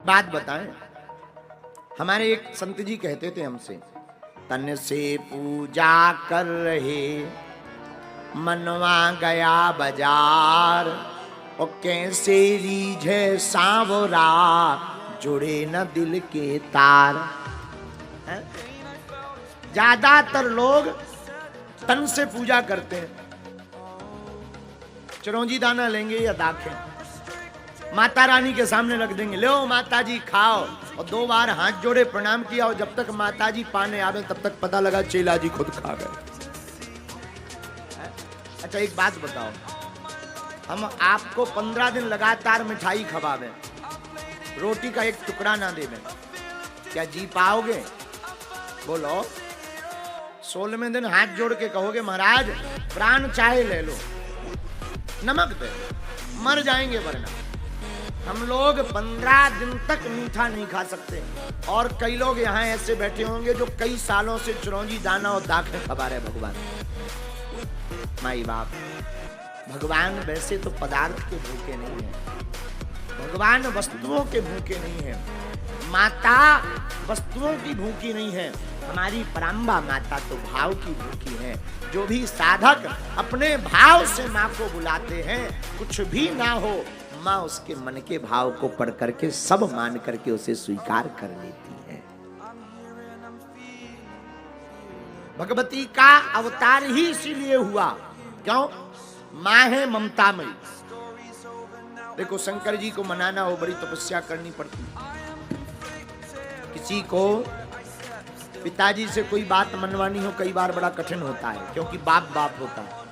बात बताएं, हमारे एक संत जी कहते थे हमसे, तन से पूजा कर रहे मनवा गया बाजार, और कैसे रीझे सांवरा जुड़े न दिल के तार। ज्यादातर लोग तन से पूजा करते हैं, चिरौंजी दाना लेंगे या दाखें, माता रानी के सामने रख देंगे, लो माता जी खाओ, और 2 बार हाथ जोड़े प्रणाम किया, और जब तक माता जी पाने आवे तब तक पता लगा चेला जी खुद खा गए। अच्छा एक बात बताओ, हम आपको 15 दिन लगातार मिठाई खवावें, रोटी का एक टुकड़ा ना देवें, क्या जी पाओगे? बोलो। 16वें दिन हाथ जोड़ के कहोगे महाराज प्राण चाहे ले लो, नमक दे, मर जाएंगे वरना। हम लोग 15 दिन तक मीठा नहीं खा सकते, और कई लोग यहाँ ऐसे बैठे होंगे जो कई सालों से चिरौंजी दाना और दाखें खवा रहे। भगवान माई बाप, भगवान वैसे तो पदार्थ के भूखे नहीं है, भगवान वस्तुओं के भूखे नहीं है, माता वस्तुओं की भूखी नहीं है, हमारी पराम्बा माता तो भाव की भूखी है। जो भी साधक अपने भाव से माँ को बुलाते हैं, कुछ भी ना हो, माँ उसके मन के भाव को पढ़ करके सब मान करके उसे स्वीकार कर लेती है। भगवती का अवतार ही इसीलिए हुआ, क्यों? माँ है ममतामयी। देखो शंकर जी को मनाना हो बड़ी तपस्या करनी पड़ती, किसी को पिताजी से कोई बात मनवानी हो कई बार बड़ा कठिन होता है, क्योंकि बाप बाप होता है।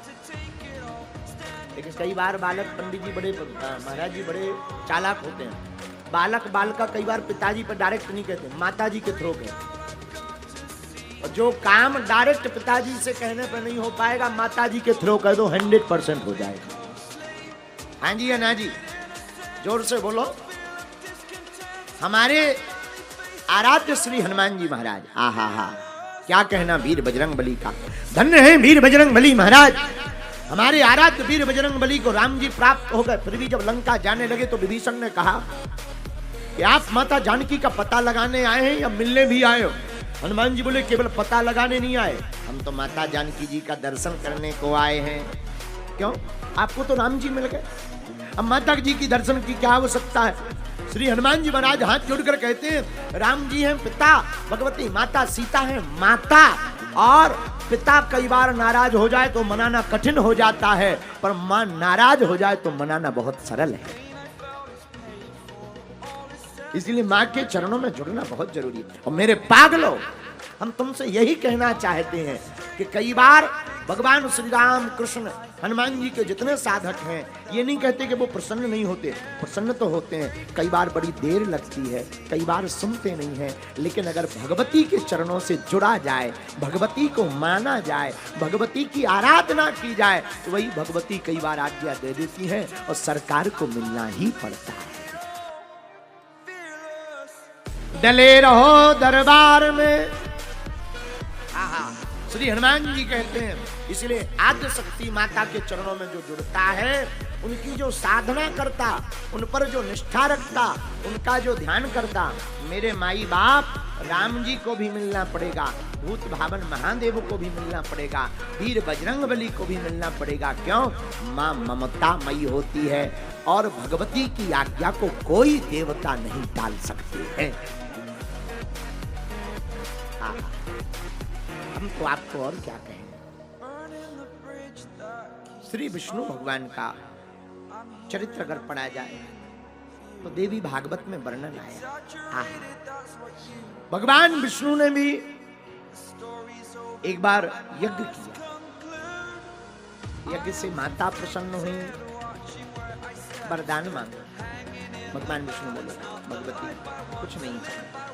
लेकिन कई बार बालक, पंडित जी बड़े, महाराज जी बड़े चालाक होते हैं, बालक बालिका कई बार पिताजी पर डायरेक्ट नहीं कहते, माता जी के थ्रू कहते, और जो काम डायरेक्ट पिताजी से कहने पर नहीं हो पाएगा, माता जी के थ्रू कह दो 100% हो जाएगा। हाँ जी या ना जी? जोर से बोलो। हमारे आराध्य श्री हनुमान जी महाराज, आहा क्या कहना वीर बजरंग बली का, धन्य है वीर बजरंग बली महाराज। हमारे आराध्य वीर बजरंग बली को राम जी प्राप्त हो गए, फिर भी जब लंका जाने लगे तो विभीषण ने कहा कि आप माता जानकी का पता लगाने आए हैं या मिलने भी आए हो? हनुमान जी बोले केवल पता लगाने नहीं आए, हम तो माता जानकी जी का दर्शन करने को आए हैं। क्यों? आपको तो राम जी मिल गए, अब माता जी की दर्शन की क्या आवश्यकता है? श्री हनुमान जी महाराज हाथ जोड़कर कहते हैं, राम जी हैं पिता, भगवती माता सीता है माता, और पिता कई बार नाराज हो जाए तो मनाना कठिन हो जाता है, पर मां नाराज हो जाए तो मनाना बहुत सरल है। इसलिए मां के चरणों में जुड़ना बहुत जरूरी है। और मेरे पागलों, हम तुमसे यही कहना चाहते हैं कि कई बार भगवान श्री राम कृष्ण हनुमान जी के जितने साधक हैं, ये नहीं कहते कि वो प्रसन्न नहीं होते, प्रसन्न तो होते हैं, कई बार बड़ी देर लगती है, कई बार सुनते नहीं हैं, लेकिन अगर भगवती के चरणों से जुड़ा जाए, भगवती को माना जाए, भगवती की आराधना की जाए, तो वही भगवती कई बार आज्ञा दे देती है और सरकार को मिलना ही पड़ता है। डले रहो दरबार में, श्री हनुमान जी कहते हैं। इसलिए आद्य शक्ति माता के चरणों में जो जुड़ता है, उनकी जो साधना करता, उन पर जो निष्ठा रखता, उनका जो ध्यान करता, मेरे माई बाप राम जी को भी मिलना पड़ेगा, भूत भावन महादेव को भी मिलना पड़ेगा, वीर बजरंग बली को भी मिलना पड़ेगा। क्यों? माँ ममतामयी होती है और भगवती की आज्ञा को कोई देवता नहीं टाल सकते हैं। हम तो आपको और क्या कहें। श्री विष्णु भगवान का चरित्र अगर पढ़ा जाए तो देवी भागवत में वर्णन आया। भगवान विष्णु ने भी एक बार यज्ञ किया, यज्ञ से माता प्रसन्न हुई, वरदान मांगा। भगवान विष्णु बोले भगवती कुछ नहीं चाहिए।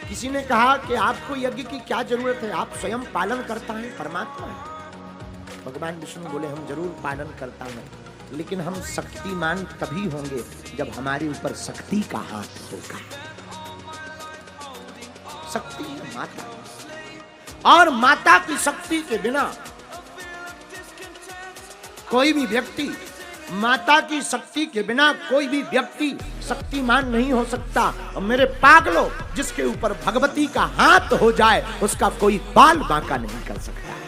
किसी ने कहा कि आपको यज्ञ की क्या जरूरत है, आप स्वयं पालन करता है, परमात्मा है। भगवान विष्णु बोले हम जरूर पालन करता हूं, लेकिन हम शक्तिमान तभी होंगे जब हमारे ऊपर शक्ति का हाथ होगा। शक्ति है माता, और माता की शक्ति के बिना कोई भी व्यक्ति, माता की शक्ति के बिना कोई भी व्यक्ति शक्तिमान नहीं हो सकता। और मेरे पागलों, जिसके ऊपर भगवती का हाथ हो जाए उसका कोई बाल बांका नहीं कर सकता।